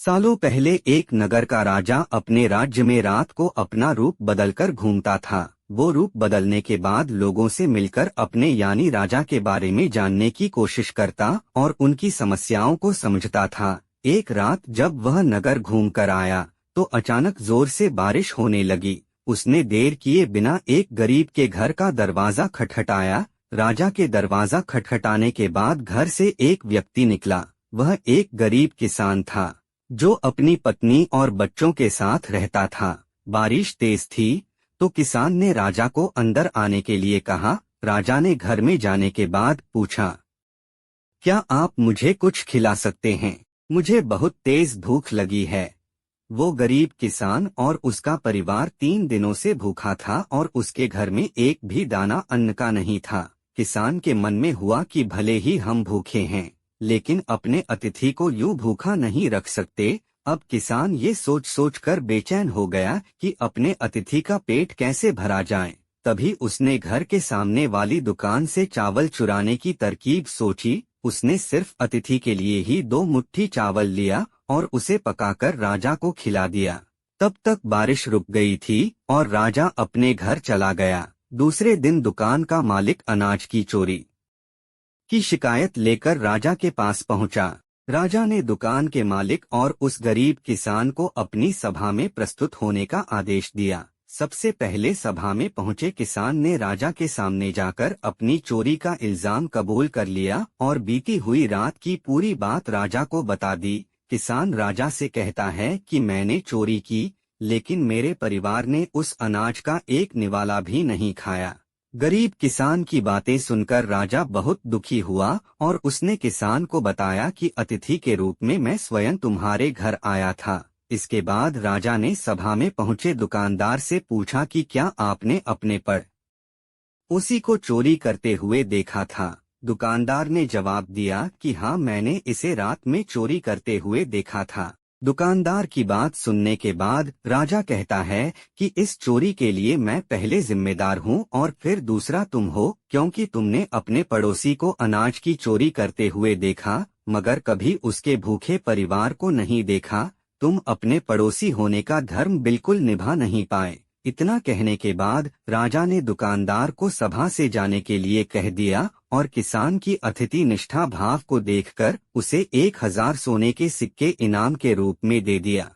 सालों पहले एक नगर का राजा अपने राज्य में रात को अपना रूप बदलकर घूमता था। वो रूप बदलने के बाद लोगों से मिलकर अपने यानी राजा के बारे में जानने की कोशिश करता और उनकी समस्याओं को समझता था। एक रात जब वह नगर घूम कर आया तो अचानक जोर से बारिश होने लगी। उसने देर किए बिना एक गरीब के घर का दरवाजा खटखटाया। राजा के दरवाजा खटखटाने के बाद घर से एक व्यक्ति निकला। वह एक गरीब किसान था जो अपनी पत्नी और बच्चों के साथ रहता था। बारिश तेज थी तो किसान ने राजा को अंदर आने के लिए कहा। राजा ने घर में जाने के बाद पूछा, क्या आप मुझे कुछ खिला सकते हैं? मुझे बहुत तेज भूख लगी है। वो गरीब किसान और उसका परिवार 3 दिनों से भूखा था और उसके घर में एक भी दाना अन्न का नहीं था। किसान के मन में हुआ कि भले ही हम भूखे हैं लेकिन अपने अतिथि को यूं भूखा नहीं रख सकते। अब किसान ये सोच सोच कर बेचैन हो गया कि अपने अतिथि का पेट कैसे भरा जाए। तभी उसने घर के सामने वाली दुकान से चावल चुराने की तरकीब सोची। उसने सिर्फ अतिथि के लिए ही 2 मुट्ठी चावल लिया और उसे पकाकर राजा को खिला दिया। तब तक बारिश रुक गई थी और राजा अपने घर चला गया। दूसरे दिन दुकान का मालिक अनाज की चोरी की शिकायत लेकर राजा के पास पहुंचा। राजा ने दुकान के मालिक और उस गरीब किसान को अपनी सभा में प्रस्तुत होने का आदेश दिया। सबसे पहले सभा में पहुंचे किसान ने राजा के सामने जाकर अपनी चोरी का इल्जाम कबूल कर लिया और बीती हुई रात की पूरी बात राजा को बता दी। किसान राजा से कहता है कि मैंने चोरी की लेकिन मेरे परिवार ने उस अनाज का एक निवाला भी नहीं खाया। गरीब किसान की बातें सुनकर राजा बहुत दुखी हुआ और उसने किसान को बताया कि अतिथि के रूप में मैं स्वयं तुम्हारे घर आया था। इसके बाद राजा ने सभा में पहुंचे दुकानदार से पूछा कि क्या आपने अपने पड़ोसी को चोरी करते हुए देखा था? दुकानदार ने जवाब दिया कि हाँ, मैंने इसे रात में चोरी करते हुए देखा था। दुकानदार की बात सुनने के बाद राजा कहता है कि इस चोरी के लिए मैं पहले जिम्मेदार हूँ और फिर दूसरा तुम हो, क्योंकि तुमने अपने पड़ोसी को अनाज की चोरी करते हुए देखा मगर कभी उसके भूखे परिवार को नहीं देखा। तुम अपने पड़ोसी होने का धर्म बिल्कुल निभा नहीं पाए। इतना कहने के बाद राजा ने दुकानदार को सभा से जाने के लिए कह दिया और किसान की अतिथि निष्ठा भाव को देखकर उसे 1000 सोने के सिक्के इनाम के रूप में दे दिया।